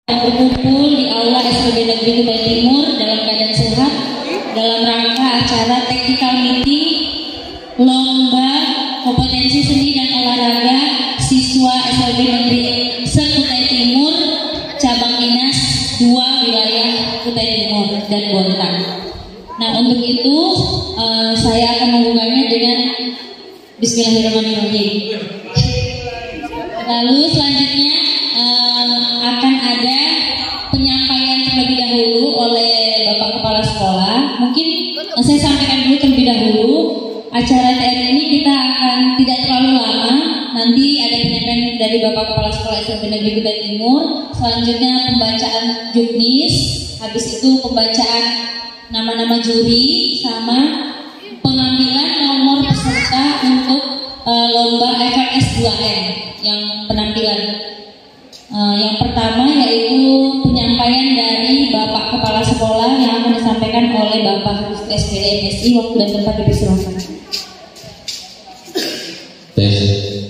berkumpul di Aula SLB Negeri Kutai Timur dalam keadaan sehat dalam rangka acara technical meeting lomba kompetensi seni dan olahraga siswa SLB Negeri se-Kutai Timur cabang Dinas 2 wilayah Kutai Timur dan Bontang. Nah, untuk itu saya akan membukannya dengan Bismillahirrahmanirrahim. Lalu selanjutnya akan ada penyampaian terlebih dahulu oleh Bapak Kepala Sekolah. Mungkin saya sampaikan dulu terlebih dahulu. Acara TR ini kita akan tidak terlalu lama. Nanti ada penyampaian dari Bapak Kepala Sekolah SLB Negeri Kutai Timur. Selanjutnya pembacaan juknis. Habis itu pembacaan nama-nama juri sama pengambilan nomor peserta untuk lomba FLS 2N yang penampilan. Yang pertama yaitu penyampaian dari Bapak Kepala Sekolah yang akan disampaikan oleh Bapak SPD MSI. Waktu dan tempat dipersilakan.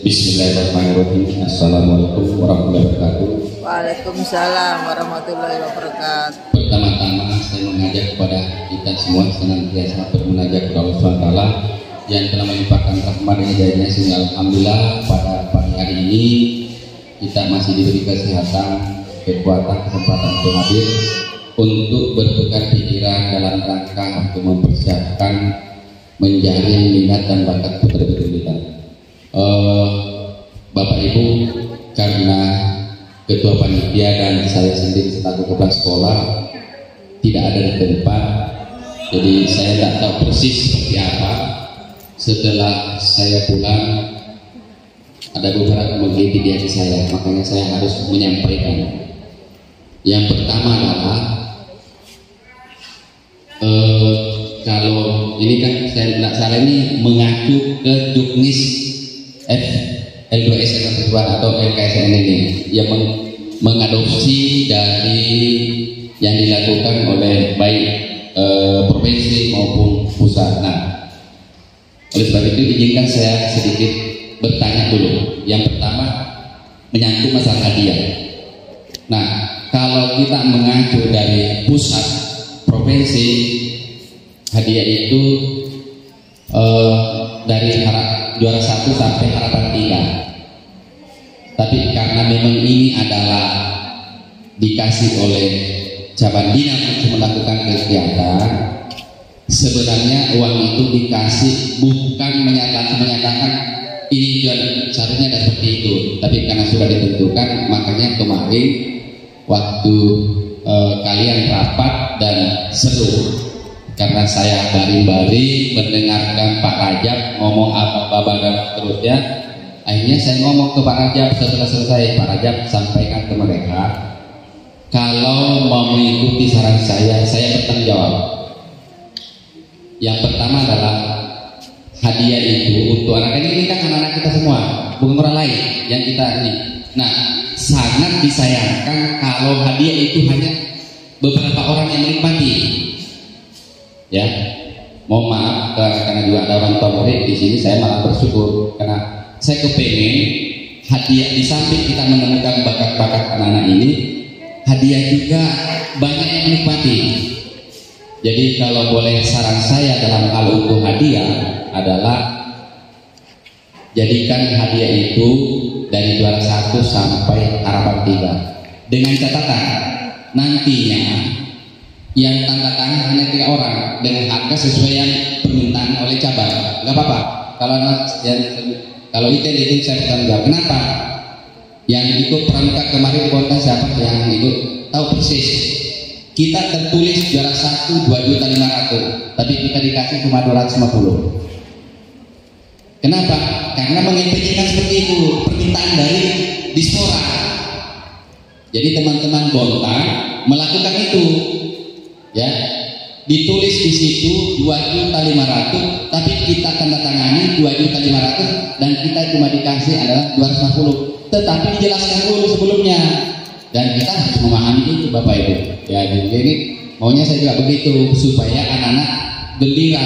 Bismillahirrahmanirrahim. Assalamualaikum warahmatullahi wabarakatuh. Waalaikumsalam warahmatullahi wabarakatuh. Pertama-tama saya mengajak kepada kita semua senantiasa bermunajat kepada Allah SWT yang telah melimpahkan rahmat dan hidayahnya, sehingga alhamdulillah pada pagi hari ini kita masih diberi kesehatan, kekuatan, kesempatan untuk hadir untuk bertukar pikiran dalam rangka untuk mempersiapkan menjaring minat dan bakat putra-putri kita. Bapak Ibu, karena Ketua Panitia dan saya sendiri selaku Kepala Sekolah tidak ada di tempat, jadi saya tidak tahu persis seperti apa. Setelah saya pulang, ada beberapa menggelitik di hati saya, makanya saya harus menyampaikan. Yang pertama adalah kalau ini kan saya tidak salah, ini mengacu ke juknis L2S atau LKSN ini yang mengadopsi dari yang dilakukan oleh baik provinsi maupun pusat. Nah, oleh sebab itu izinkan saya sedikit bertanya dulu. Yang pertama menyangkut masalah hadiah. Nah, kalau kita mengacu dari pusat provinsi, hadiah itu dari juara 1 sampai harapan 3. Tapi karena memang ini adalah dikasih oleh cabang dinas untuk melakukan kegiatan, sebenarnya uang itu dikasih bukan menyatakan ini caranya ada seperti itu, tapi karena sudah ditentukan, makanya kemarin waktu kalian rapat dan seru, karena saya baring-baring mendengarkan Pak Rajab ngomong apa dan seterusnya. Akhirnya saya ngomong ke Pak Rajab setelah selesai, Pak Rajab sampaikan ke mereka kalau mau mengikuti saran saya bertanggung jawab. Yang pertama adalah hadiah itu untuk anak ini kan anak-anak kita semua, bukan orang lain yang kita ini. Nah, sangat disayangkan kalau hadiah itu hanya beberapa orang yang menikmati. Ya, mohon maaf karena juga ada orang tua murid di sini, saya malah bersyukur karena saya kepengen hadiah di samping kita menemukan bakat-bakat anak-anak ini, hadiah juga banyak yang menikmati. Jadi kalau boleh saran saya dalam hal untuk hadiah adalah jadikan hadiah itu dari juara 1 sampai harapan 3 dengan catatan nantinya yang tanda tangan hanya 3 orang dengan harga sesuai yang permintaan oleh cabang. Nggak apa-apa kalau itu saya bertanggung jawab. Kenapa? Yang ikut pramuka kemarin konten siapa yang ikut tahu persis. Kita tertulis juara 1 2.500.000, tapi kita dikasih cuma 250. Kenapa? Karena menginginkan seperti itu permintaan dari Dispora. Jadi teman-teman Bontang melakukan itu, ya, ditulis di situ 2.500.000, tapi kita tanda tangani 2.500.000 dan kita cuma dikasih adalah 250. Tetapi dijelaskan dulu sebelumnya dan kita harus memahami itu, Bapak Ibu. Ya, jadi maunya saya juga begitu supaya anak-anak gembira,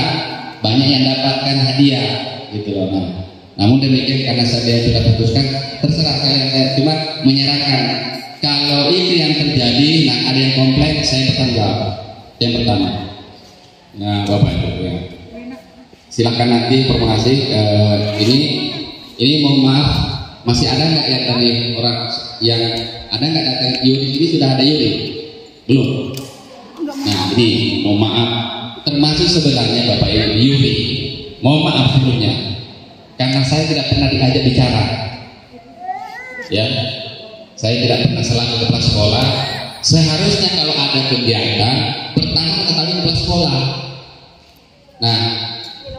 banyak yang dapatkan hadiah, gitu loh. Nah, namun demikian karena saya sudah putuskan, terserah kalian, saya cuma menyarankan Kalau itu yang terjadi, nah ada yang komplain, saya bertanggung jawab. Yang pertama, nah Bapak Ibu ya. Silakan nanti informasi. Ini mohon maaf, masih ada nggak yang dari orang yang ada nggak data Yuri ini sudah ada Yuri? Belum. Nah ini mohon maaf, termasuk sebenarnya Bapak Ibu Yuri. Mohon maaf sebelumnya, karena saya tidak pernah diajak bicara. Ya, saya tidak pernah selaku kepala sekolah. Seharusnya kalau ada kegiatan pertama ketahui kepala sekolah. Nah,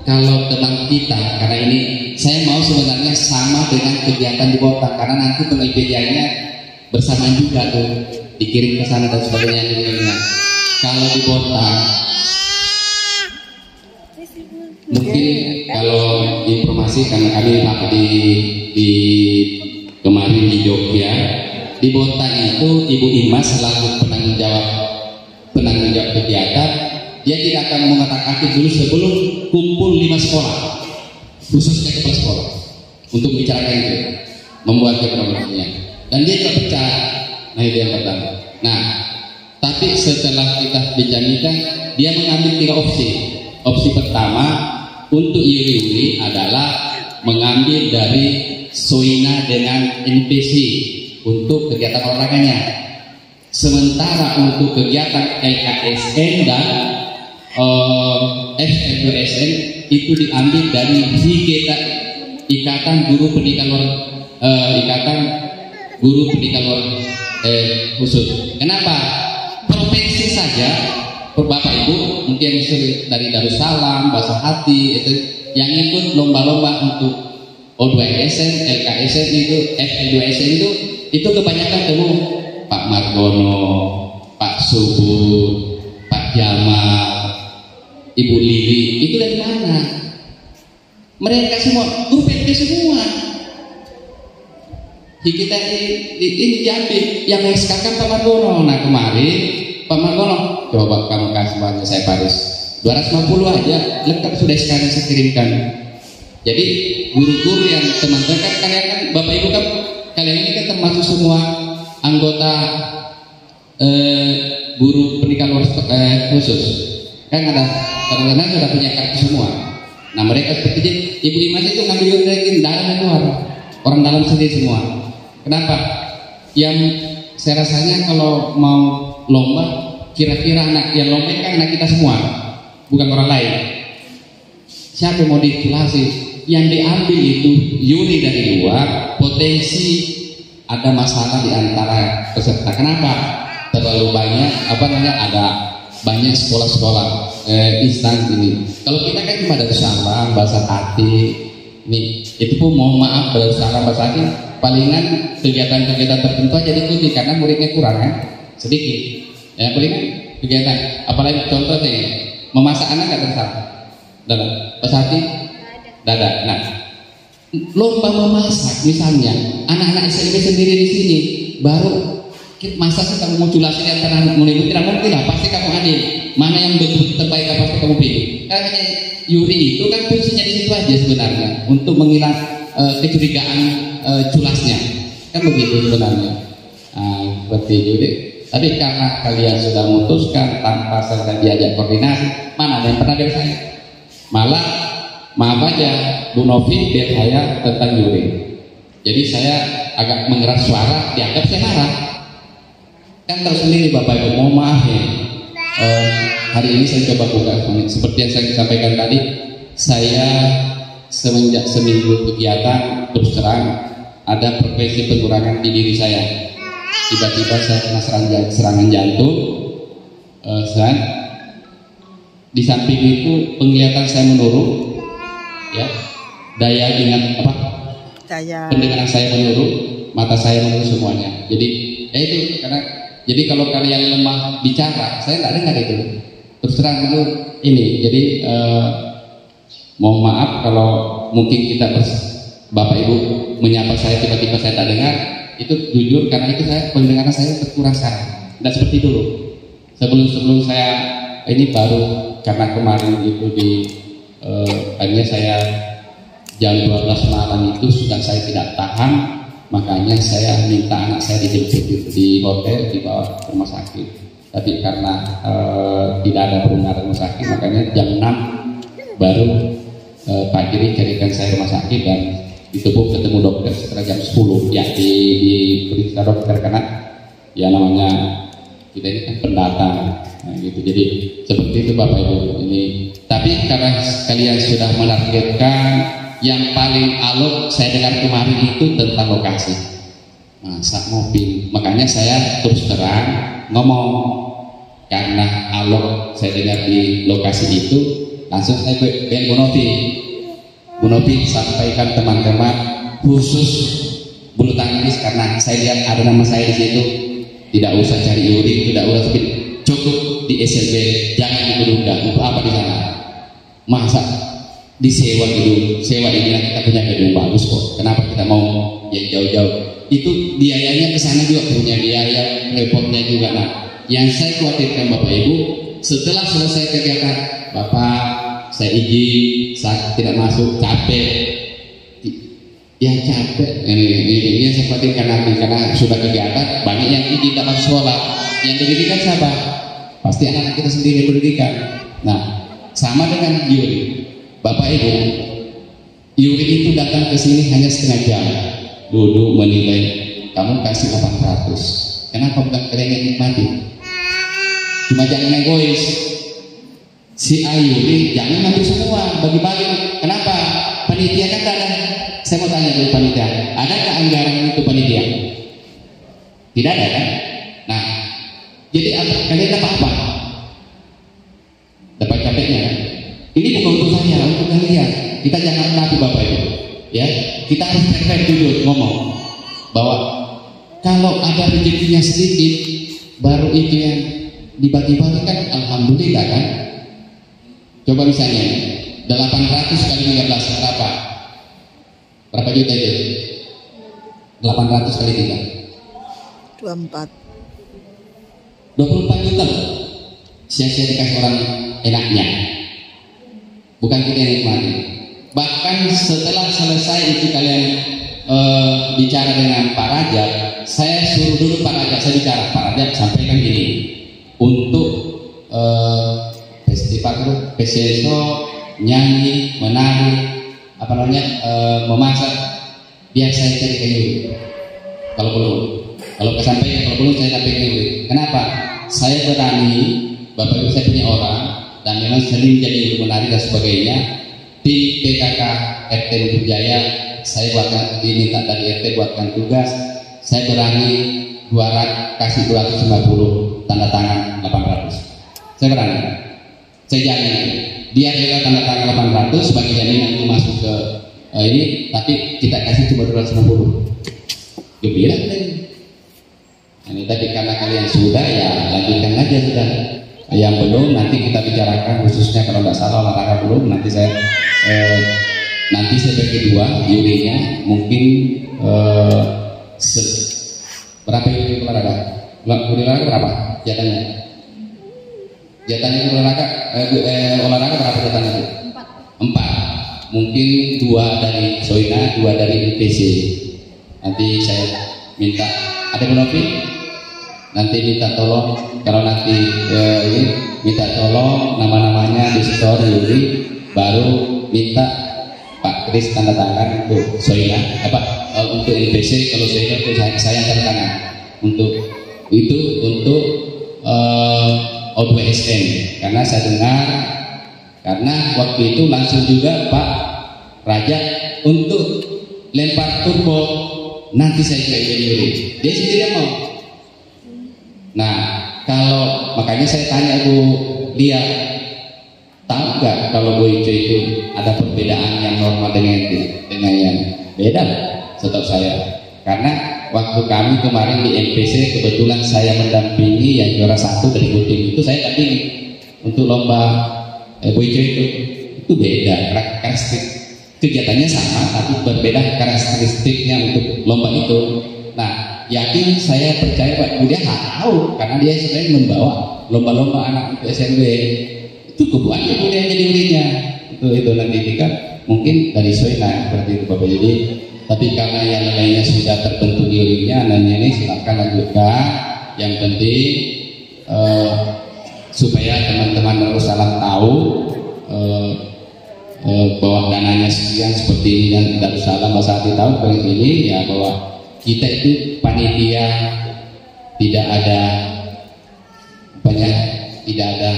kalau teman kita, karena ini saya mau sebenarnya sama dengan kegiatan di Bontang, karena nanti pengipedianya bersamaan juga tuh, dikirim ke sana dan sebagainya. Kalau di Bontang, mungkin kalau informasi karena kami di kemarin di Jogja, di Bontang itu Ibu Imas selaku penanggung jawab kegiatan, dia tidak akan mengotak-atik dulu sebelum kumpul 5 sekolah, khususnya kepala sekolah, untuk bicarakan itu, membuat programnya. Dan dia tidak percaya. Nah itu yang pertama. Nah, tapi setelah kita bicarakan, dia mengambil 3 opsi. Opsi pertama untuk Yuri adalah mengambil dari Soina dengan NPC untuk kegiatan olahraganya. Sementara untuk kegiatan LKSN dan FL2SN itu diambil dari Ikatan Guru Pendidikan Luar khusus. Kenapa? Provinsi saja, Bapak Ibu mungkin dari Darussalam, Bahasa Hati itu yang ikut lomba-lomba untuk O2SN, LKSN itu, FL2SN itu kebanyakan temu Pak Margono, Pak Subur, Pak Jamal, Ibu Lili, itu dari mana? Mereka semua guru PT semua. Kita ini diambil yang SKK Pak Margono. Nah kemarin Pak Margono, coba kamu kasih banyak saya Paris 250 aja lengkap sudah sekarang saya kirimkan. Jadi guru-guru yang teman-teman kan kalian kan Bapak Ibu kan kalian ini kan termasuk semua anggota guru pendidikan luar khusus kan ada karena sudah punya kartu semua. Nah mereka seperti Ibu Imas itu ngambil dari dalam dan luar, orang dalam sendiri semua. Kenapa? Yang saya rasanya kalau mau lomba kira-kira anak yang lomba kan anak kita semua, bukan orang lain. Siapa yang mau dititulasi? Yang diambil itu Yuri dari luar, potensi ada masalah di antara peserta. Kenapa? Terlalu banyak ada banyak sekolah-sekolah instansi ini. Kalau kita kan cuma Darussalam, Bahasa Hati, nih itu pun mohon maaf Darussalam, Bahasa Hati palingan kegiatan-kegiatan tertentu aja diikuti karena muridnya kurang kan, sedikit. Ya palingan kegiatan, apalagi contohnya memasak anak nggak tersalah dalam Bahasa Hati. Dada. Nah, lomba memasak misalnya, anak-anak SMP sendiri di sini baru masa sih kamu mau jelasin yang pernah mengikuti, tidak mungkin lah, pasti kamu adil. Mana yang betul terbaik apa pasti kamu pilih. Karena Yuri itu kan fungsinya di situ aja sebenarnya untuk menghilang kecurigaan culasnya, kan begitu sebenarnya. Seperti Yuri. Tapi karena kalian sudah memutuskan tanpa saya diajak koordinasi, mana ada yang pernah dari saya? Malah maaf aja Bu Novi biar saya tentang Yuri. Jadi saya agak mengeras suara, dianggap saya marah. Kan tahu sendiri Bapak Ibu, mohon maaf ya. Hari ini saya coba buka seperti yang saya sampaikan tadi. Saya semenjak seminggu kegiatan terus terang ada profesi pengurangan di diri saya. Tiba-tiba saya kena serangan jantung. Di samping itu penglihatan saya menurun. Ya, daya ingat pendengaran saya menurun, mata saya menurun semuanya. Jadi itu karena jadi kalau kalian lemah bicara, saya nggak dengar itu. Terus terang dulu ini. Jadi mohon maaf kalau mungkin Bapak Ibu menyapa saya tiba-tiba saya tak dengar. Itu jujur karena itu pendengaran saya berkurang sekarang. Dan seperti dulu. Sebelum saya ini baru karena kemarin itu akhirnya saya jam 12 malam itu sudah saya tidak tahan Makanya saya minta anak saya dijemput di hotel, dibawa ke rumah sakit. Tapi karena tidak ada perundangan rumah sakit, makanya jam 6 baru Pak Giri carikan saya rumah sakit dan ditepuk ketemu dokter setelah jam 10 ya diperiksa dokter karena ya namanya kita ini kan pendatang gitu. Jadi seperti itu Bapak Ibu ini. Tapi karena kalian sudah menargetkan yang paling alot saya dengar kemarin itu tentang lokasi masak mobil, makanya saya terus terang ngomong karena alot saya dengar di lokasi itu langsung saya pengen Bu Novi sampaikan teman-teman khusus bulu tangkis karena saya lihat ada nama saya di situ, tidak usah cari Yuri, tidak usah cukup di SLB, jangan ditunda. Untuk apa di sana? Masa disewa gedung, sewa ini kita punya gedung bagus kok. Kenapa kita mau yang jauh-jauh? Itu biayanya ke sana juga punya biaya, repotnya juga. Nah, yang saya khawatirkan Bapak Ibu, setelah selesai kegiatan, Bapak saya izin, saya tidak masuk, capek. Ya capek. Ini seperti karena sudah kegiatan, banyak yang izin tak masuk sekolah. Yang pendidikan siapa? Pasti anak kita sendiri pendidikan. Nah, sama dengan Yuri. Bapak Ibu, Yuri itu datang ke sini hanya setengah jam, duduk menilai, kamu kasih 800. Kenapa bukan kalian yang nikmati? Cuma jangan egois. Si Yuri jangan ngambil semua, bagi-bagi. Kenapa? Panitia kan ada. Saya mau tanya dulu panitia, adakah anggaran itu panitia? Tidak ada kan? Nah, jadi kalian dapat apa? Dapat capeknya kan? Ini bukan untuk saya, untuk kalian. Kita jangan mengaku Bapak Ibu, ya. Kita harus fair dulu ngomong bahwa kalau ada rezekinya sedikit, baru itu yang dibagi-bagi kan, alhamdulillah kan. Coba misalnya 800 kali 13 berapa? Berapa juta itu? 800 kali 3 24 juta. Sia-sia dikasih orang enaknya. Bukan kita yang nikmati. Bahkan setelah selesai itu kalian bicara dengan Pak Raja, saya suruh dulu Pak Raja, saya bicara Pak Raja sampaikan gini, untuk festival PCSO nyanyi, menari, apa namanya, memasak, biar saya cari kayu. Kalau kesampaian, kalau belum saya sampaikan dulu. Kenapa? Saya berani, Bapak Ibu saya punya orang dan memang sering jadi menari dan sebagainya. Di PKK RT Lubuk Jaya saya buatkan, diminta dari RT buatkan tugas, saya berani 200 kasih 250 tanda tangan 800. Saya berani, saya jamin dia tanda tangan 800 sebagai jaminan untuk masuk ke ini, tapi kita kasih cuma 250. Gembira kan? Ini tadi karena kalian sudah ya lanjutkan aja sudah. Yang belum nanti kita bicarakan khususnya kalau nggak salah olahraga belum, nanti saya bagi dua Yurinya mungkin berapa Yuri olahraga? Olahraga berapa jatahnya? Jatahnya olahraga berapa jatahnya? 4. Mungkin 2 dari Soina, 2 dari IPC. Nanti saya minta ada Novi, nanti minta tolong kalau nanti ini minta tolong nama-namanya di store Yuri, baru minta Pak Kris tanda tangan untuk Soina, untuk IPC. Kalau Soina itu saya tanda tangan untuk itu untuk O2SN, karena saya dengar karena waktu itu langsung juga Pak Raja untuk lempar turbo, nanti saya kira Yuri dia sendiri yang mau. Nah, kalau makanya saya tanya Bu Lia, tahu nggak kalau Bu Ijo itu ada perbedaan yang normal dengan yang beda? Setahu saya, karena waktu kami kemarin di MPC kebetulan saya mendampingi yang juara 1 dari Butim itu, saya dampingi untuk lomba Bu Ijo itu beda karakteristik, kegiatannya sama tapi berbeda karakteristiknya untuk lomba itu. Nah, yakin saya percaya Pak Budia tahu karena dia sebenarnya membawa lomba-lomba anak untuk SMB itu kebuannya Budia jadi urinya itu nanti kan mungkin dari Soina seperti itu Bapak. Jadi Tapi karena yang lainnya sudah terbentuk dirinya, nanya ini silakan lanjutkan. Yang penting supaya teman-teman Darussalam tahu bahwa dananya sekian seperti ini, dan Darussalam saat tahun kali ini ya, bahwa kita itu panitia tidak ada banyak, tidak ada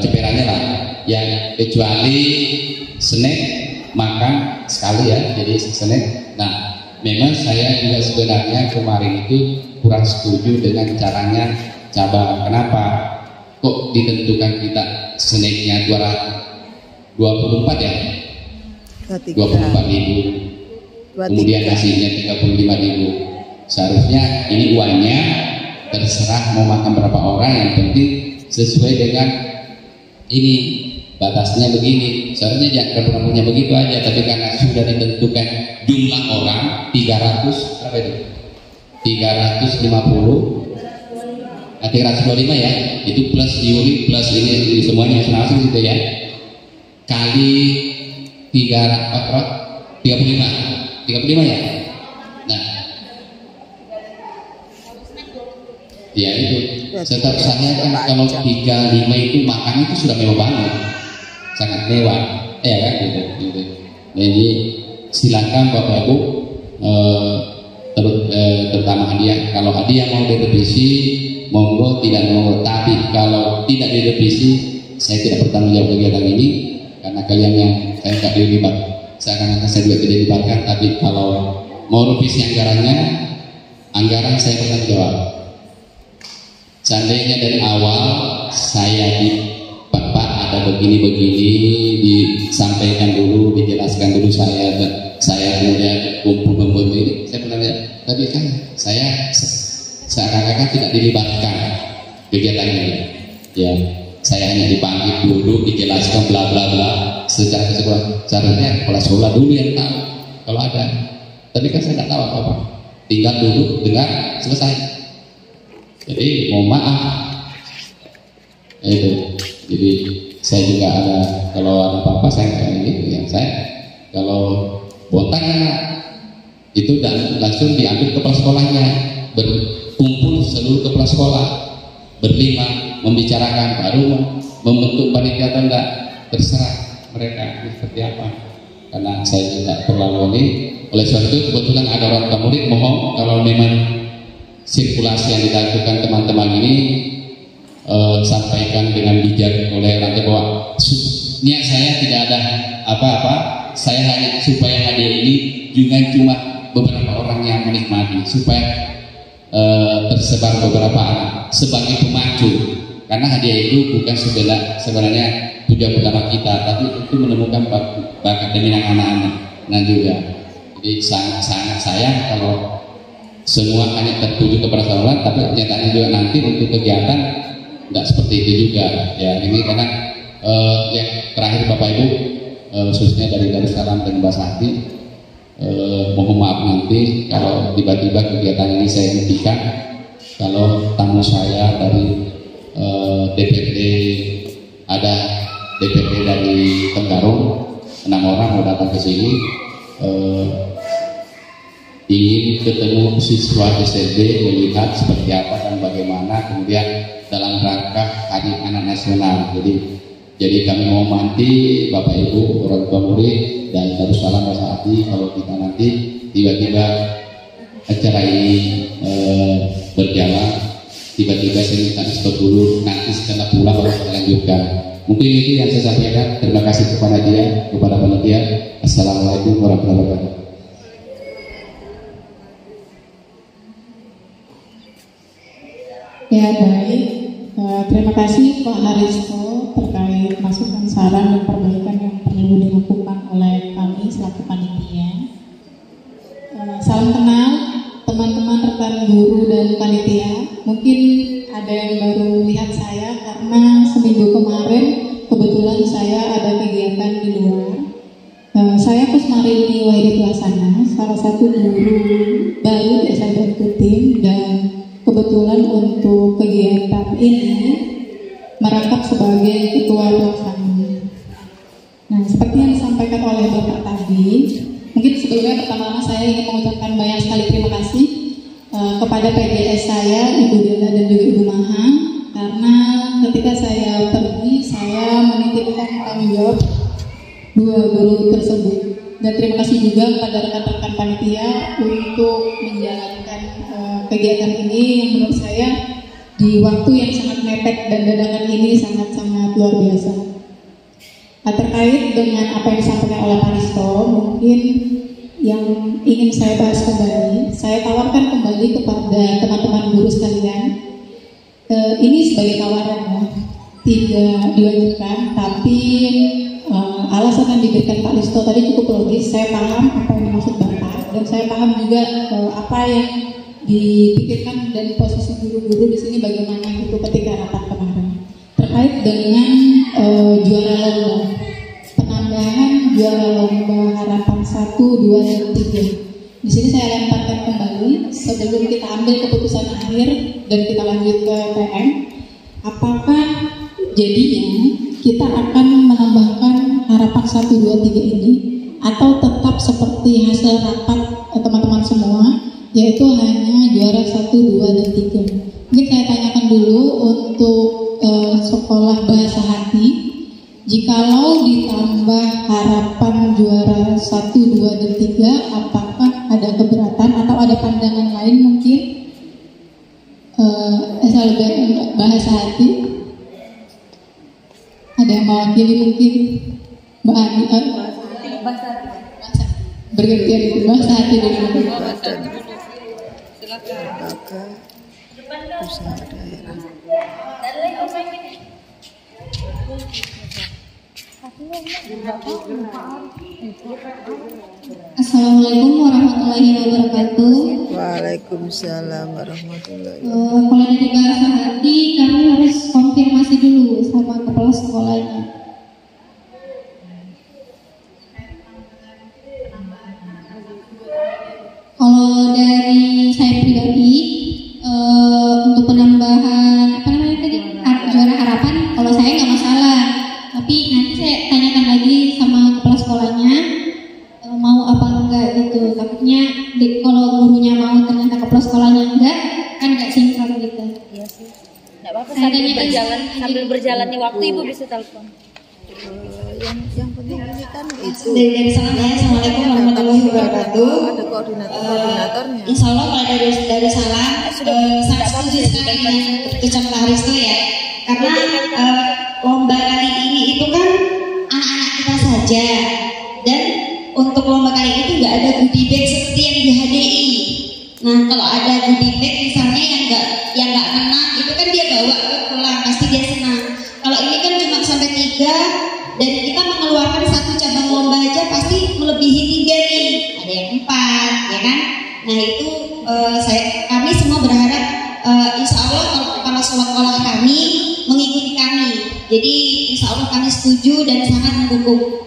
ceperannya lah, yang kecuali snack makan sekali ya, jadi snack. Nah, memang saya juga sebenarnya kemarin itu kurang setuju dengan caranya cabang. Kenapa? Kok ditentukan kita snacknya 24 ya? 24.000. Kemudian hasilnya 35.000. Seharusnya ini uangnya terserah mau makan berapa orang, yang penting sesuai dengan ini batasnya begini. Seharusnya jangan punya begitu aja, tapi karena sudah ditentukan jumlah orang 300 berapa itu? 325 ya, itu plus juri plus ini semuanya nasional gitu ya, kali 35 ya. Nah, ya itu. Setiap saya kan kalau 35 itu makan itu sudah mewah banget, sangat mewah, ya kan gitu. Jadi silakan Bapak Ibu, terutama hadiah. Kalau hadiah mau direvisi, monggo, tidak monggo. Tapi kalau tidak direvisi, saya tidak bertanggung jawab kegiatan ini, karena kalian yang saya tidak dilibat. Seakan-akan saya juga tidak dilibatkan. Tapi kalau mau revisi anggaran saya bertanggung jawab. Seandainya dari awal saya di Bapak ada begini-begini, disampaikan dulu, dijelaskan dulu, saya kemudian kumpul ini, saya pernah lihat. Tapi kan saya seakan-akan tidak dilibatkan kegiatan ini. Ya, saya hanya dipanggil dulu, dijelaskan bla bla bla secara keseluruhan. Caranya kepala sekolah dulu yang tahu kalau ada. Tapi kan saya tidak tahu apa-apa. Tinggal duduk, dengar, selesai. Jadi mohon maaf. Itu. Jadi saya juga ada, kalau ada apa-apa saya kayak gitu ya. Saya kalau botak itu dan langsung diambil kepala sekolahnya, berkumpul seluruh kepala sekolah berlima membicarakan, baru membentuk panitia atau enggak, terserah mereka seperti apa. Karena saya tidak terlalu ini. Oleh sebab itu kebetulan ada orang tua murid, mohon kalau memang sirkulasi yang dilakukan teman-teman ini sampaikan dengan bijak oleh rantai bawah. Niat saya tidak ada apa-apa, saya hanya supaya hadiah ini juga cuma beberapa orang yang menikmati, supaya tersebar beberapa anak sebagai pemacu. Karena hadiah itu bukan sebenarnya tujuan utama kita, tapi itu menemukan bakat dan minat anak-anak. Nah juga, jadi sangat sayang kalau semua hanya tertuju kepada sholat, tapi kenyataannya juga nanti untuk kegiatan nggak seperti itu juga. Ya ini karena yang terakhir Bapak Ibu, khususnya dari Darussalam dan Mbak Sakti, mohon maaf nanti kalau tiba-tiba kegiatan ini saya hentikan. Kalau tamu saya dari DPD, ada DPD dari Tenggarong 6 orang mau datang ke sini, ingin ketemu siswa SMP, melihat seperti apa dan bagaimana, kemudian dalam rangka Hari Anak Nasional. Jadi kami mau nanti Bapak Ibu orang tua murid dan Darussalam Basahati, kalau kita nanti tiba-tiba acara ini berjalan, tiba-tiba saya minta stop dulu, nanti setelah pulang baru kita lanjutkan. Mungkin itu yang saya sampaikan. Terima kasih kepada dia, kepada panitia. Assalamualaikum warahmatullahi wabarakatuh. Ya baik, terima kasih Pak Haristo terkait masukan, saran dan perbaikan yang perlu dilakukan oleh kami selaku panitia. Salam kenal teman-teman rekan guru dan panitia. Mungkin ada yang baru lihat saya karena seminggu kemarin kebetulan saya ada kegiatan di luar. Saya Kusmarini Wahidi Lasana, salah satu guru baru di SMP Tim, dan kebetulan untuk kegiatan ini merangkap sebagai ketua pelaksana. Nah, seperti yang disampaikan oleh Bapak tadi, Mungkin sebelumnya pertama-tama saya ingin mengucapkan banyak sekali terima kasih kepada PGS saya, Ibu Dela dan juga Ibu Maha, karena ketika saya pergi, saya menitipkan tanggung jawab 2 guru tersebut. Dan terima kasih juga kepada rekan-rekan panitia untuk menjalankan kegiatan ini yang menurut saya di waktu yang sangat mepet dan dadakan ini sangat-sangat luar biasa. Terkait dengan apa yang disampaikan oleh Pak Risto, mungkin yang ingin saya bahas kembali, saya tawarkan kembali kepada teman-teman guru sekalian. Ini sebagai tawaran ya, tidak diwajibkan, tapi alasan yang diberikan Pak Risto tadi cukup logis. Saya paham apa yang dimaksud Bapak, dan saya paham juga apa yang dipikirkan dari posisi guru-guru di sini bagaimana itu ketika rapat kemarin terkait dengan juara lomba, penambahan juara lomba harapan 1, 2, dan 3. Di sini saya lemparkan kembali sebelum kita ambil keputusan akhir dan kita lanjut ke PM. Apakah jadinya kita akan menambahkan harapan 1, 2, 3 ini atau tetap seperti hasil rapat teman-teman semua, yaitu hanya juara 1, 2, dan 3. Mungkin saya tanyakan dulu untuk sekolah bahasa hati, jikalau ditambah harapan juara 1, 2, dan 3, apakah ada keberatan atau ada pandangan lain mungkin? SLB bahasa hati, ada yang mewakili mungkin? Mbak Ani, bergantian itu bahasa hati dengan lembaga usaha daerah. Assalamualaikum warahmatullahi wabarakatuh. Waalaikumsalam warahmatullahi wabarakatuh. Kalau dari bahasa hati, kami harus konfirmasi dulu sama kepala sekolahnya. Kalau dari saya pribadi, untuk penambahan apa namanya tadi, juara harapan, kalau saya nggak masalah. Tapi nanti saya tanyakan lagi sama kepala sekolahnya mau apa enggak gitu. Takutnya kalau gurunya mau ternyata kepala sekolahnya enggak, kan nggak sinkron gitu. Iya sih. Nggak apa-apa, sambil berjalannya waktu Ibu bisa telepon. Yang penting ini kan itu Dari sana ya, Assalamualaikum warahmatullahi wabarakatuh. ada koordinatornya. Insya Allah kalau dari salam, sangat setuju sekali dengan ucapan Pak Risto ya. Karena lomba kali ini itu kan anak-anak kita saja, dan untuk lomba kali ini nggak ada goodie bag seperti yang di HDI. Nah, kalau ada goodie bag misalnya yang nggak menang itu kan dia bawa pulang, pasti dia senang. Kalau ini kan cuma sampai 3, dan kita mengeluarkan 1 cabang lomba aja pasti melebihi 3 nih, ada yang 4 ya kan. Nah itu kami semua berharap insya Allah kalau kepala sekolah kami mengikuti kami, jadi insya Allah kami setuju dan sangat mendukung.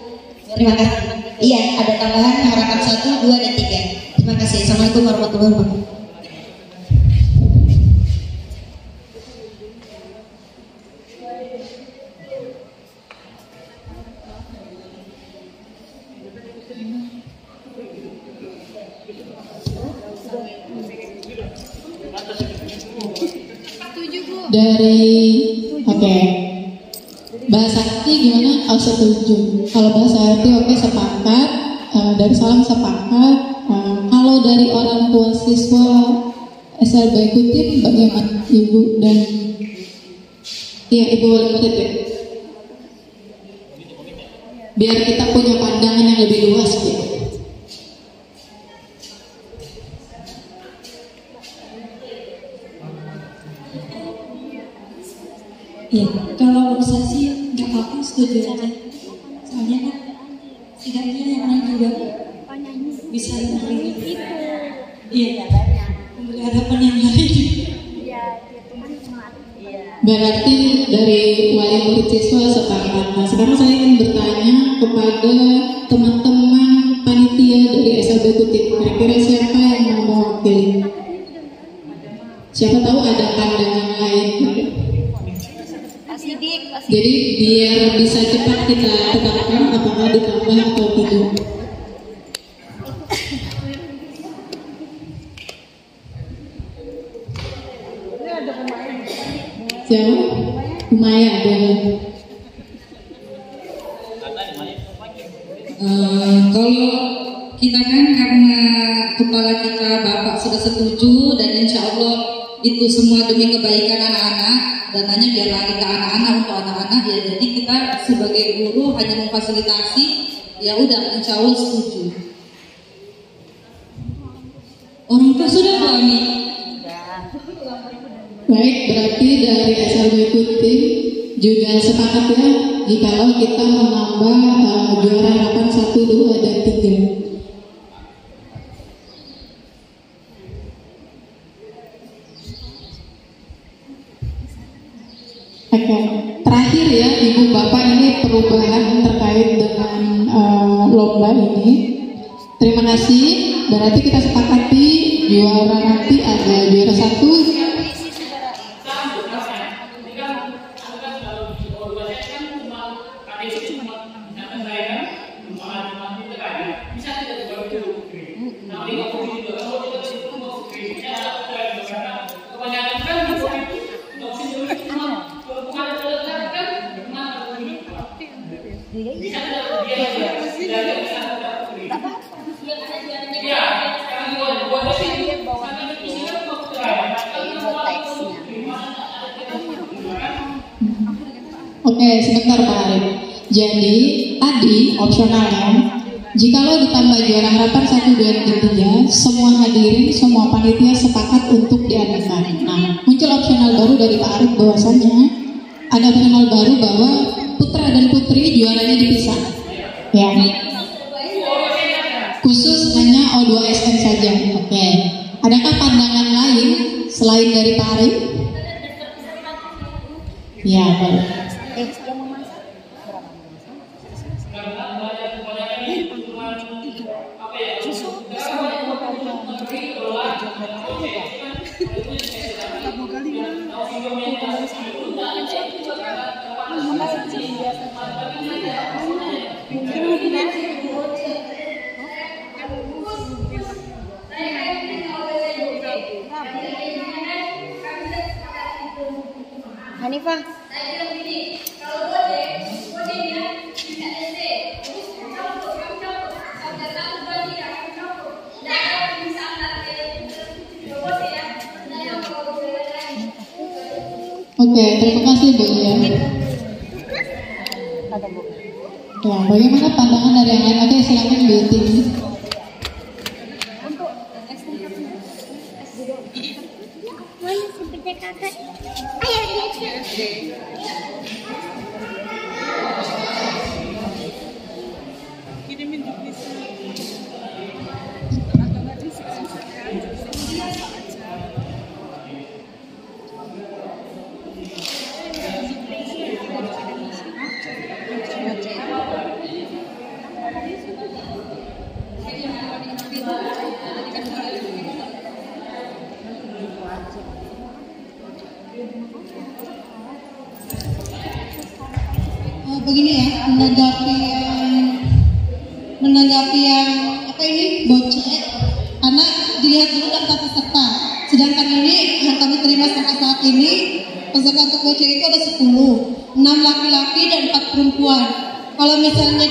Terima kasih. Iya, ada tambahan harapan 1, 2, dan 3. Terima kasih. Assalamualaikum warahmatullahi wabarakatuh. Oke. Bahasa hati gimana? Oh, setuju. Kalau bahasa hati oke, sepakat. Dari salam sepakat. Kalau dari orang tua siswa SLB Kutip bagaimana Ibu dan Ibu wali murid ya? Biar kita punya pandangan yang lebih luas gitu. Ya, kalau bisa sih nggak apa-apa, setuju aja. Soalnya kan setidaknya yang lain juga bisa memberi memberi harapan yang lain. Berarti dari wali murid siswa sepakat. Nah, sekarang saya ingin bertanya kepada teman-teman panitia dari SLB Kutip. Kira-kira siapa yang mau mewakili? Siapa tahu ada pandangan lain? Jadi biar bisa cepat kita tetapkan apakah ditambah atau tidak. Siapa? Umaya dia. Kalau kita kan karena kepala kita Bapak sudah setuju dan insya Allah itu semua demi kebaikan anak-anak, dananya biar lari ke anak-anak untuk anak-anak ya. Jadi kita sebagai guru hanya memfasilitasi, ya udah insya Allah setuju. Orang tua sudah Bu Ami. Baik, berarti dari SLB Putih juga sepakat ya jikalau kita menambah juara harapan 1, 2, dan 3. Oke, terakhir ya Ibu Bapak, ini perubahan terkait dengan lomba ini. Terima kasih. Berarti kita sepakati juara nanti ada juara 1. Oke, sebentar Pak Arif. Jadi tadi opsionalnya, jikalau ditambah juara harapan 1, 2, dan 3, semua hadirin, semua panitia sepakat untuk diadakan. Nah, muncul opsional baru dari Pak Arif bahwasanya ada opsional baru bahwa putra dan putri juaranya dipisah. Ya. Khusus hanya O2SN saja. Oke. Adakah pandangan lain selain dari Pak Arif? Ya, boleh. Yang memasak berapa? Susu Hanifah. Oke, terima kasih Bu ya. Ya, bagaimana pandangan dari yang lain? Oke, silakan Bu Tim. Mana seperti kakak? Ayo lihat. Begini ya, menanggapi yang apa ini bocet, karena dilihat dulu daftar peserta. Sedangkan ini yang kami terima sampai saat ini peserta untuk bocet itu ada 10, 6 laki-laki dan 4 perempuan. Kalau misalnya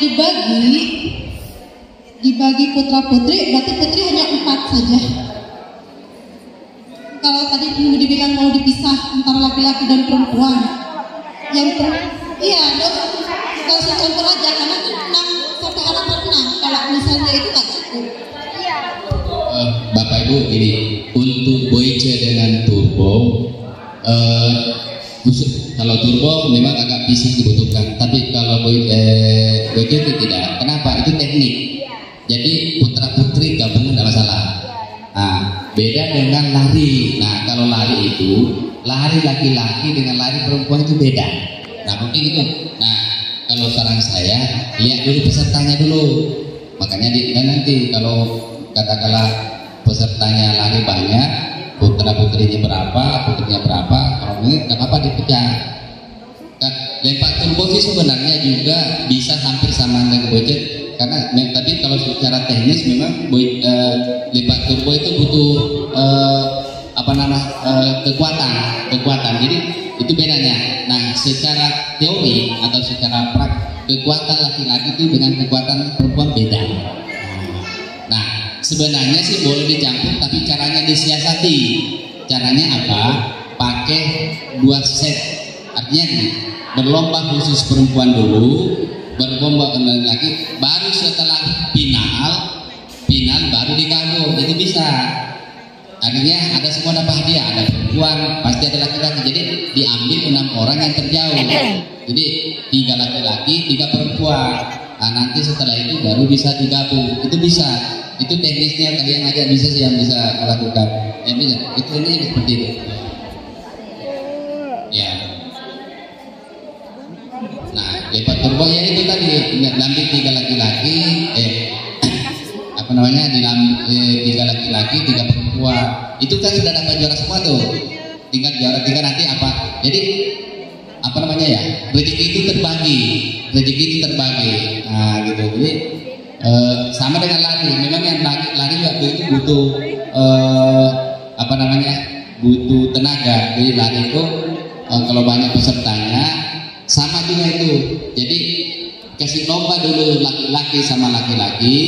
dibagi putra putri, berarti putri hanya 4 saja. Kalau tadi dibilang mau dipisah antara laki-laki dan perempuan, iya dong. Kalau contoh aja, karena 6 sampai harapan 6. Kalau misalnya itu nggak cukup. Bapak Ibu, ini untuk Boyce dengan turbo, kalau turbo memang agak fisik dibutuhkan, tapi kalau Boyce itu tidak. Kenapa? Itu teknik. Jadi putra putri gabungan tidak masalah. Nah, beda dengan lari. Nah, kalau lari itu lari laki-laki dengan lari perempuan itu beda. Nah, mungkin itu. Nah, kalau saran saya, lihat dulu pesertanya dulu. Makanya nanti kalau katakanlah pesertanya lari banyak, putra putrinya berapa, putrinya berapa, kalau ini nggak apa-apa dipecah. Kan lempar turbo sih sebenarnya juga bisa hampir sama dengan bocet, karena tapi kalau secara teknis memang lempar turbo itu butuh kekuatan. Jadi itu bedanya. Nah, secara teori atau secara kekuatan laki-laki itu dengan kekuatan perempuan beda. Nah, sebenarnya sih boleh dicampur, tapi caranya disiasati. Caranya apa? Pakai 2 set. Artinya gini, berlomba khusus perempuan dulu, berlomba laki-laki, baru setelah final baru digabung. Itu bisa. Artinya ada semua dapat hadiah, ada perempuan, pasti ada laki-laki. Jadi diambil 6 orang yang terjauh. Jadi 3 laki-laki, 3 perempuan. Nah, nanti setelah itu baru bisa digabung. Itu bisa. Itu teknisnya kalian aja bisa sih yang bisa melakukan. Ya bisa. Itu ini seperti itu. Ya. Nah, lepas turbo ya itu tadi ambil 3 laki-laki, 3 laki-laki, 3 perempuan. Itu kan sudah dapat juara semua tuh. Tinggal juara 3 nanti apa? Jadi rezeki itu terbagi. Nah, gitu. Jadi sama dengan lari. Memang yang lari waktu itu butuh butuh tenaga. Jadi lari itu kalau banyak pesertanya sama juga itu. Jadi kasih lomba dulu laki-laki sama laki-laki.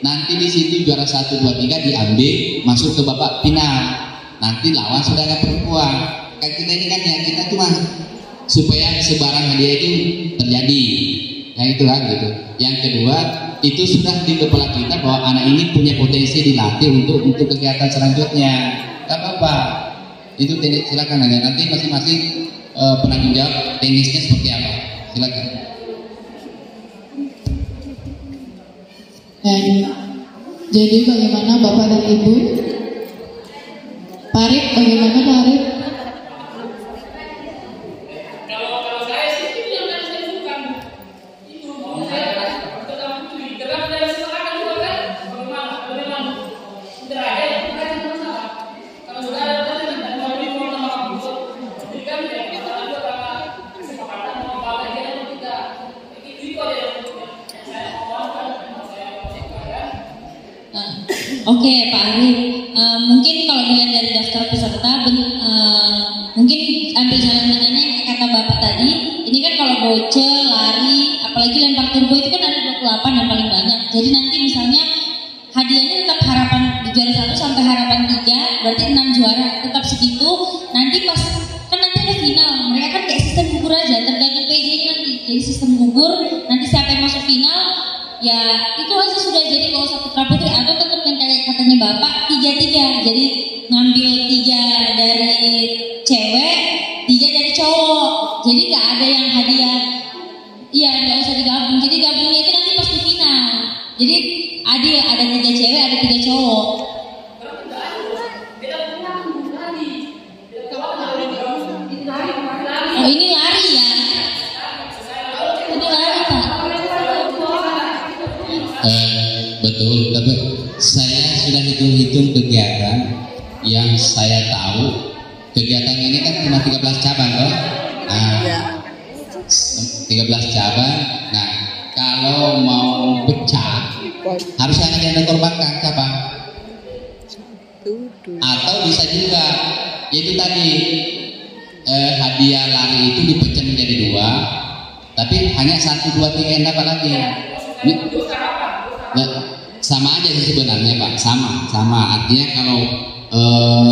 Nanti di situ juara 1, 2, 3 diambil masuk ke babak final. Nanti lawan sudah ada perempuan. Kayak kita ini kan ya, kita cuma supaya sebarang hadiah itu terjadi. Yang itu kan gitu. Yang kedua, itu sudah di kepala kita bahwa anak ini punya potensi dilatih untuk kegiatan selanjutnya. Gak apa-apa. Itu silakan aja. Nanti masing-masing penanggung jawab teknisnya seperti apa. Silakan. Jadi bagaimana Bapak dan Ibu? Pak Arif, bagaimana Pak Arif? Kalau saya sih itu yang saya suka itu karena dari sekarang juga kan memang sudah ada yang bukan masalah. Kalau sudah ada dan mau diformal sama jadi kan ya kita juga kesepakatan mau apa aja atau tidak. Itu kalau yang saya ngomong Oke, Pak Arif. Mungkin kalau dilihat dari daftar peserta, mungkin ambil jalan tengahnya yang kata Bapak tadi. Ini kan kalau bocil, lari, apalagi lempar turbo itu kan ada 28 yang paling banyak. Jadi nanti misalnya hadiahnya tetap harapan di juara 1 sampai harapan 3, berarti 6 juara, tetap segitu. Nanti pas kan nanti ada final, mereka kan kayak sistem gugur aja, tergantung PJ-nya nanti. Jadi sistem gugur, nanti siapa yang masuk final, ya itu aja sudah. Jadi kalau satu putra putri atau tetap yang kayak katanya Bapak 3-3. Jadi ngambil 3 dari cewek, 3 dari cowok. Jadi nggak ada yang hadiah. Iya, nggak usah digabung. Jadi gabungnya itu nanti pas di final. Jadi adil, ada 3 cewek, ada 3 cowok. Oh, ini lari ya? Ini lari Pak. Betul, tapi saya sudah hitung-hitung kegiatan yang saya tahu. Kegiatan ini kan cuma 13 cabang loh. Nah, 13 cabang. Nah, kalau mau pecah harus ada yang dikorbankan cabang. Atau bisa juga yaitu tadi hadiah lari itu dipecah menjadi 2, tapi hanya 1, 2, 3 yang dapat lagi. Nah, sama aja sih sebenarnya Pak, sama. Artinya kalau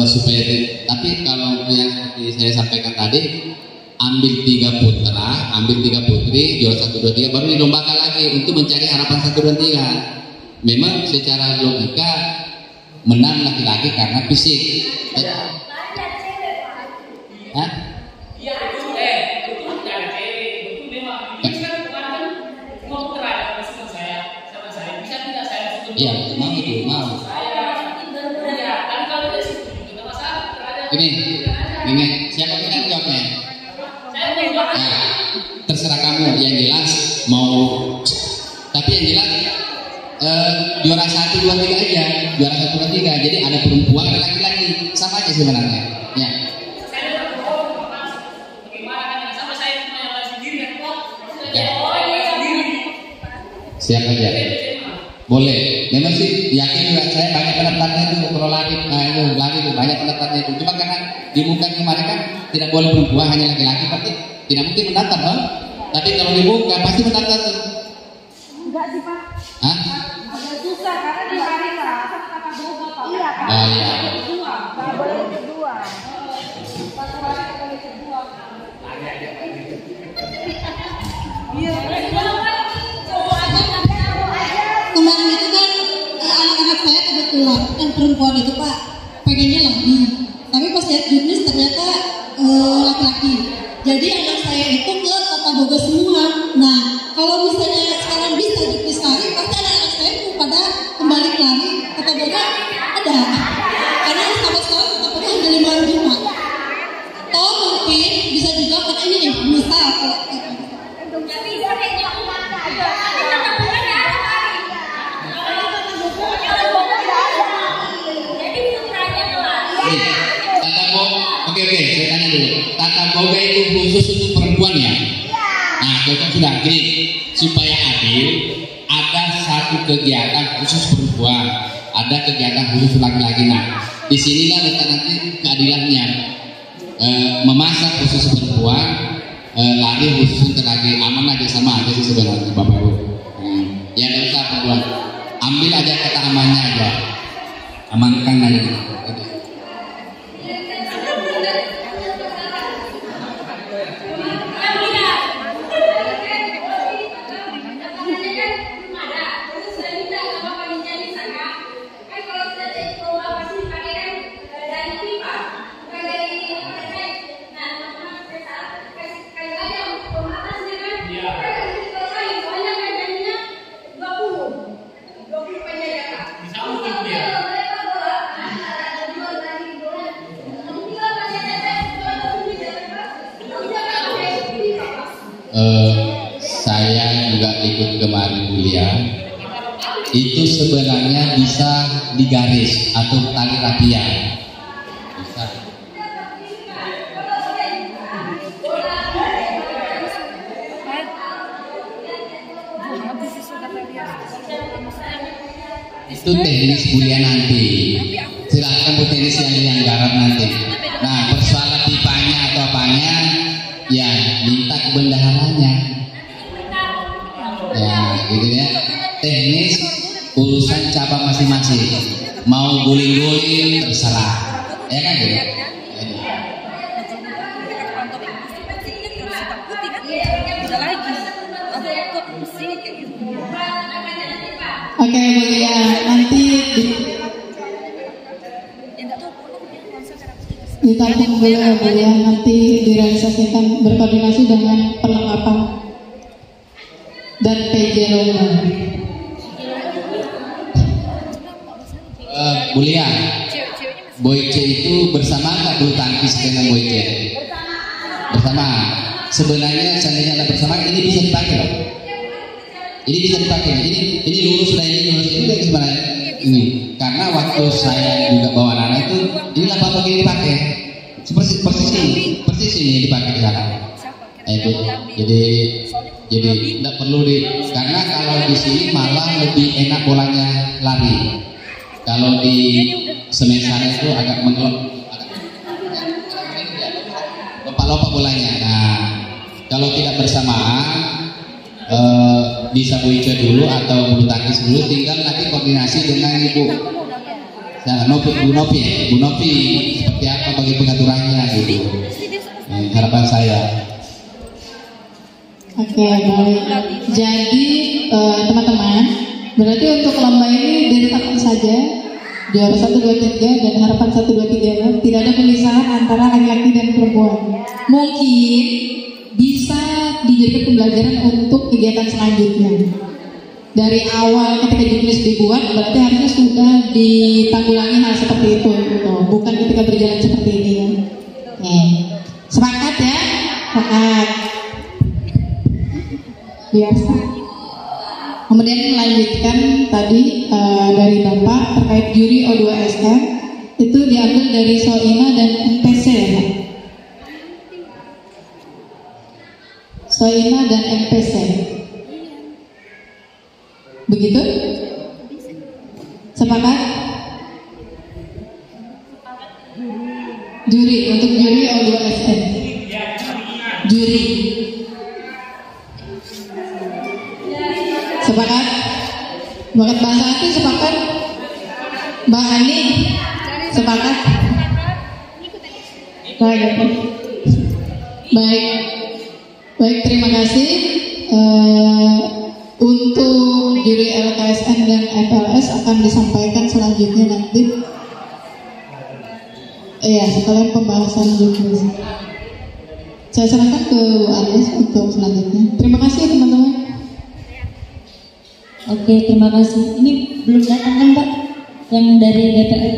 supaya, tapi kalau yang seperti saya sampaikan tadi, ambil 3 putra, ambil 3 putri, juara 1, 2, 3, baru dilombakan lagi untuk mencari harapan 1, 2, 3. Memang secara logika menang laki-laki karena fisik. Hah? Iya itu ada cewek itu memang ini kan kemarin mau terakhir sama saya bisa tidak saya masuk Iya, mau itu, mau. Ya kan kalau dari situ tidak masalah Gini, siapa yang jawabnya? saya mau jawab. Nah, terserah kamu, yang jelas mau. Tapi yang jelas juara 1, 2, 3 aja, juara 1, 2, 3. Jadi ada perempuan, ada laki-laki, sama aja sebenarnya. Ya. Ya. Siap aja. Boleh. Memang sih yakin juga saya banyak pendaftarnya itu kalau lari itu banyak pendaftarnya itu. Cuma karena dibuka kemarin kan tidak boleh perempuan hanya laki-laki, berarti tidak mungkin mendaftar dong. Tapi kalau dibuka pasti mendaftar tuh. Enggak sih Pak. Hah? Agak susah karena di hari Selasa kata boga Pak. Iya Pak. Oh iya. Nggak boleh kedua. Iya. Kemarin itu kan anak-anak saya kebetulan yang perempuan itu Pak pengennya lari, tapi pas lihat jurnis ternyata laki-laki. Jadi anak saya itu ke Kota Bogor semua. Nah kalau misalnya sekarang bisa dipisahin, pasti anak-anak saya itu pada kembali lari Kota Bogor ada. Karena sampai sekarang Kota Bogor hanya 5.000 Pak. Atau mungkin bisa juga karena ini nih misal Oke, saya tanya dulu. Tata boga itu khusus untuk perempuan ya? Nah, itu kan sudah klik. Supaya adil, ada satu kegiatan khusus perempuan, ada kegiatan khusus laki-laki. Nah, disinilah letak nanti keadilannya. Memasak khusus perempuan, lari khusus untuk laki. Aman aja, sama aja sih sebenarnya Bapak Ibu. Ya nggak usah perempuan. Ambil aja kata amannya aja. Amankan aja. Saya juga ikut kemarin kuliah. Itu sebenarnya bisa digaris atau tali rapia. Bisa. Itu teknis kuliah nanti. Silakan bu teknis yang garap nanti. Nah persoalan pipanya atau apanya, ya minta ke bendaharanya. Ya gitu ya. Teknis urusan cabang masing-masing. Mau guling-guling terserah. Ya kan gitu. Oke, Bu Lia, nanti ditampung dulu ya Bu Lia, nanti direalisasikan berkoordinasi dengan perlengkapan dan PJ Lomba. Bu Lia, Boyce itu bersama nggak bulu tangkis dengan Boyce? Bersama. Sebenarnya seandainya ada bersama ini bisa dipakai loh. Ini bisa dipakai. Ini lurus sudah ini lurus ini sebenarnya ini. Karena waktu saya juga bawa anak itu inilah bapak ini dipakai. Persis ini dipakai di sana. Itu. Jadi tidak perlu karena kalau di sini malah lebih enak bolanya lari. Kalau di semesan itu agak menggelap, lompat bolanya. Nah, kalau tidak bersamaan bisa Boyce dulu atau bulu tangkis dulu, tinggal nanti koordinasi dengan Ibu. Nah, Bu Novi seperti apa bagi pengaturannya gitu. Harapan saya. Oke, baik. Jadi teman-teman, berarti untuk lomba ini diletakkan saja juara 1, 2, 3 dan harapan 1, 2, 3. Tidak ada pemisahan antara laki-laki dan perempuan. Mungkin bisa dijadikan pembelajaran untuk kegiatan selanjutnya. Dari awal ketika jurnis dibuat, berarti harusnya sudah ditanggulangi hal seperti itu, gitu. Bukan ketika berjalan seperti ini. Sepakat ya? Sepakat. Biasa. Kemudian melanjutkan tadi dari Bapak terkait juri O2SK itu diambil dari Soina dan MPC ya. Soina dan MPC. Begitu? juri. Sepakat? Sepakat bahasa asing sepakat? Mbak Ani sepakat? Baik, terima kasih. Untuk juri LKSN dan FLS akan disampaikan selanjutnya nanti. Sekalian pembahasan juri. Saya serahkan ke Anies untuk selanjutnya. Terima kasih teman-teman. Oke, terima kasih. Ini belum datang kan Pak? Yang dari DPR.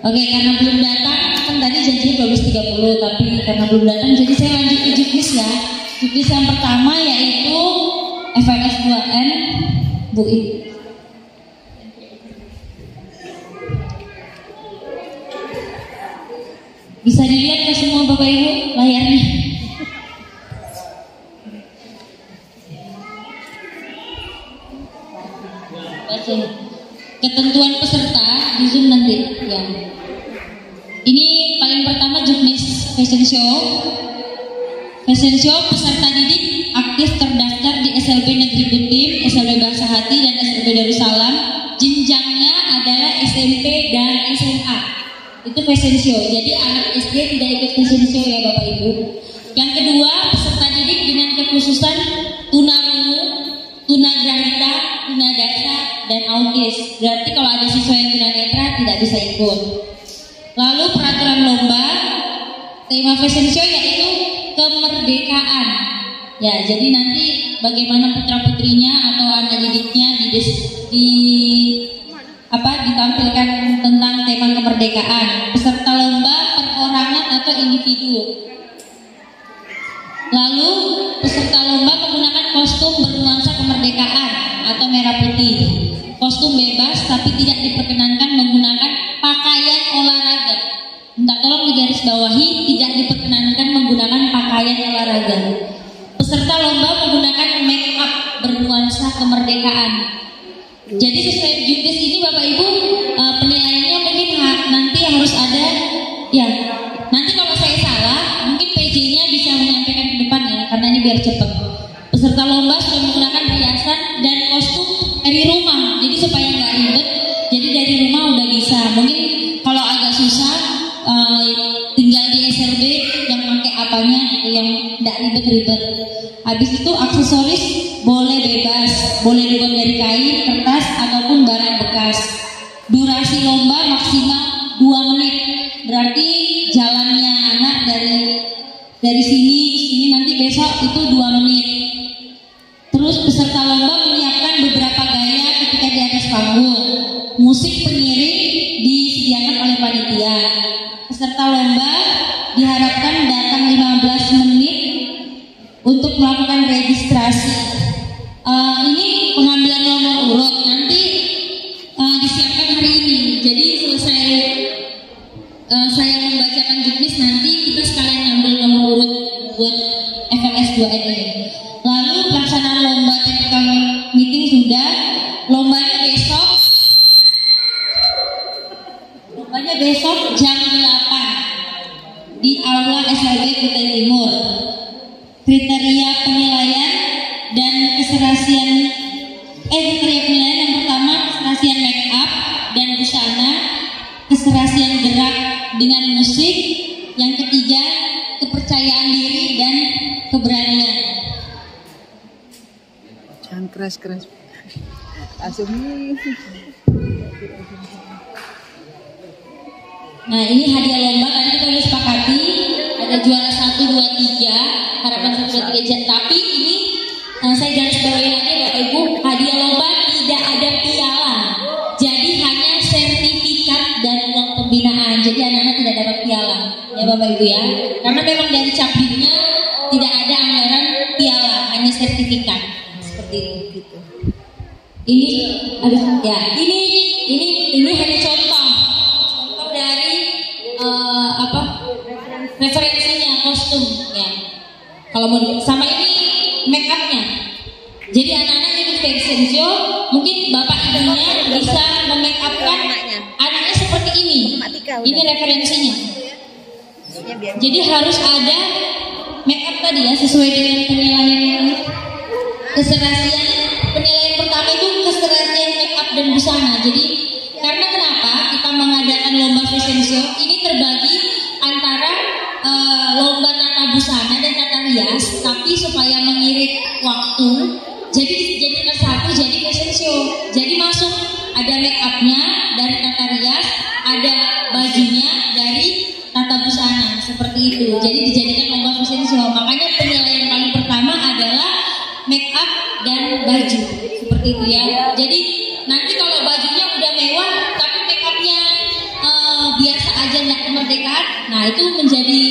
Oke, karena belum datang, kan tadi janjinya 12.30, tapi karena belum datang, jadi saya lanjut ke juknis ya. Juknis yang pertama yaitu FLS 2N Bu I. Bisa dilihat ke semua Bapak Ibu layarnya. Baca. Ketentuan peserta di Zoom nanti ya. Ini paling pertama juknis fashion show. Fashion show peserta didik aktif terdaftar di SLB Negeri Butim, SLB Bahasa Hati dan SLB Darussalam. Jenjangnya adalah SMP dan SMA. Itu fashion show. Jadi anak SD tidak ikut fashion show ya Bapak Ibu. Yang kedua, peserta didik dengan kekhususan tunarungu, tunagrahita, tunadaksa dan autis. Berarti kalau ada siswa yang tunanetra tidak bisa ikut. Lalu peraturan lomba, tema fashion show yaitu kemerdekaan. Ya, jadi nanti bagaimana putra-putrinya atau anak didiknya ditampilkan tentang tema kemerdekaan. Peserta lomba perorangan atau individu. Lalu peserta lomba menggunakan kostum bernuansa kemerdekaan atau merah putih. Kostum bebas tapi tidak diperkenankan menggunakan pakaian olahraga. Minta tolong digarisbawahi, tidak diperkenankan menggunakan pakaian olahraga. Peserta lomba menggunakan make up bernuansa kemerdekaan. Jadi sesuai juknis ini Bapak Ibu, penilaiannya mungkin nanti harus ada ya. Nanti kalau saya salah, mungkin PJ-nya bisa menyampaikan ke depan ya, karena ini biar cepat. Peserta lomba sudah menggunakan hiasan dan kostum dari rumah, jadi supaya nggak ribet. Jadi dari rumah udah bisa. Mungkin kalau agak susah, tinggal di SLB yang pakai apanya, yang nggak ribet-ribet. Habis itu aksesoris boleh bebas, boleh dibuat dari kain, kertas ataupun barang bekas. Durasi lomba maksimal 2 menit. Berarti jalannya anak dari sini nanti besok itu 2 menit. Terus peserta lomba menyiapkan beberapa gaya ketika di atas panggung. Musik pengiring disediakan oleh panitia. Peserta lomba diharapkan datang 15 menit untuk melakukan registrasi. Ini pengambilan nomor urut nanti disiapkan hari ini. Jadi selesai saya membacakan juknis, nanti kita sekalian ambil nomor urut buat FLS 2N ini. Lalu pelaksanaan lomba technical meeting sudah. Lombanya besok jam 8 di Aula SLB Kutai Timur. Kriteria penilaian dan keserasian yang pertama keserasian make up dan busana, keserasian gerak dengan musik, yang ketiga kepercayaan diri dan keberanian. Jangan keras-keras. Langsung. Nah, ini hadiah lomba tadi kita sudah sepakati, ada juara 1, 2, 3, harapan 1, 2, 3. Tapi ini saya garis bawahi lagi Bapak Ibu, hadiah lomba tidak ada piala. Jadi hanya sertifikat dan uang pembinaan. Jadi anak-anak tidak dapat piala. Ya Bapak Ibu ya. Karena memang dari Capdinnya tidak ada anggaran piala, hanya sertifikat. Seperti itu. Ini ini hanya contoh dari referensinya kostum ya. Kalau mau sama ini make upnya. Jadi anak-anak itu fashion show, mungkin bapak ibunya bisa memake upkan anaknya seperti ini. Ini referensinya. Jadi harus ada make up tadi ya, sesuai dengan penilaian keserasian. Penilaian pertama itu keserasian make up dan busana. Jadi karena kenapa kita mengadakan lomba fashion show ini terbagi antara lomba tata busana dan tata rias, tapi supaya mengirit waktu, jadi satu jadi fashion show. Jadi masuk ada make upnya dari tata rias, ada bajunya dari tata busana, seperti itu. Jadi dijadikan lomba fashion show. Makanya penilaian paling pertama adalah make up dan baju, seperti itu ya. Jadi nanti kalau bajunya udah mewah tapi make upnya biasa aja, nggak kemerdekaan, nah itu menjadi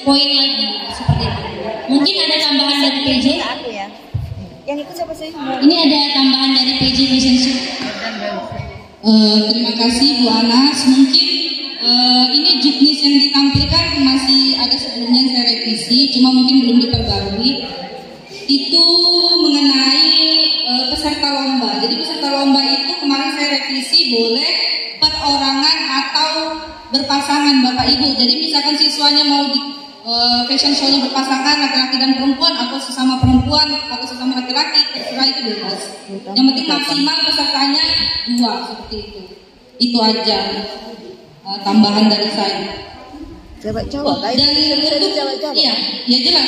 poin lagi, seperti itu. Mungkin ada tambahan dari PJ. Aku ya. Yang itu siapa sih? Ini ada tambahan dari PJ Fashion Show. Terima kasih Bu Anas. Mungkin ini juknis yang ditampilkan masih ada sebelumnya yang saya revisi, cuma mungkin belum diperbarui. Itu mengenai peserta lomba. Jadi peserta lomba itu kemarin saya revisi boleh perorangan atau berpasangan Bapak Ibu. Jadi misalkan siswanya mau di fashion show-nya berpasangan laki-laki dan perempuan, atau sesama perempuan atau sesama laki-laki, terserah, itu bebas. Yang penting maksimal pesertanya 2, seperti itu. Itu aja tambahan dari saya. Cewek cowok kan? Dan untuk iya, ya jelas.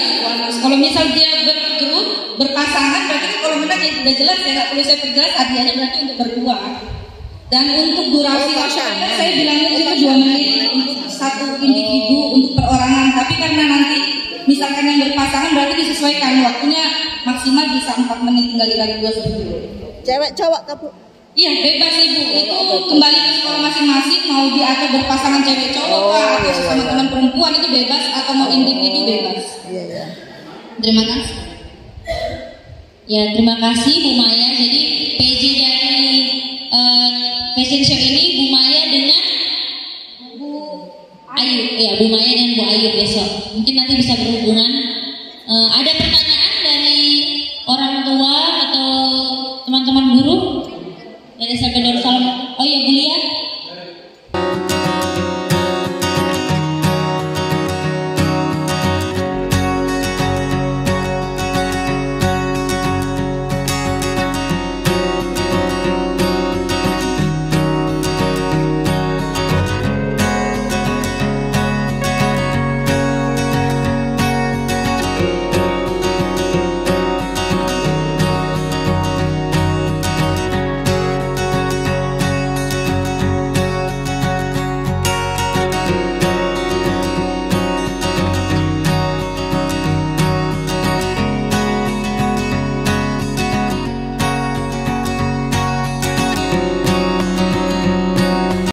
Kalau misal dia bergrup, berpasangan, berarti kalau menang ya sudah jelas ya, nggak perlu saya perjelas, hadiahnya berarti untuk berdua. Dan untuk durasi waktu saya bilangnya itu 2 menit untuk satu individu untuk perorangan. Tapi karena nanti misalkan yang berpasangan berarti disesuaikan waktunya maksimal bisa 4 menit, tinggal dibagi 2 seperti itu. Cewek cowok kamu? Iya, bebas Ibu. Itu kembali ke sekolah masing-masing, mau dia atau berpasangan cewek cowok atau sesama teman perempuan itu bebas, atau mau individu bebas. Iya, iya. Terima kasih. Ya, terima kasih Bu Maya. Jadi PJ dari fashion show ini Bu Maya dengan Bu Ayu. Ya, Bu Maya dan Bu Ayu besok. Mungkin nanti bisa berhubungan. Ada pertanyaan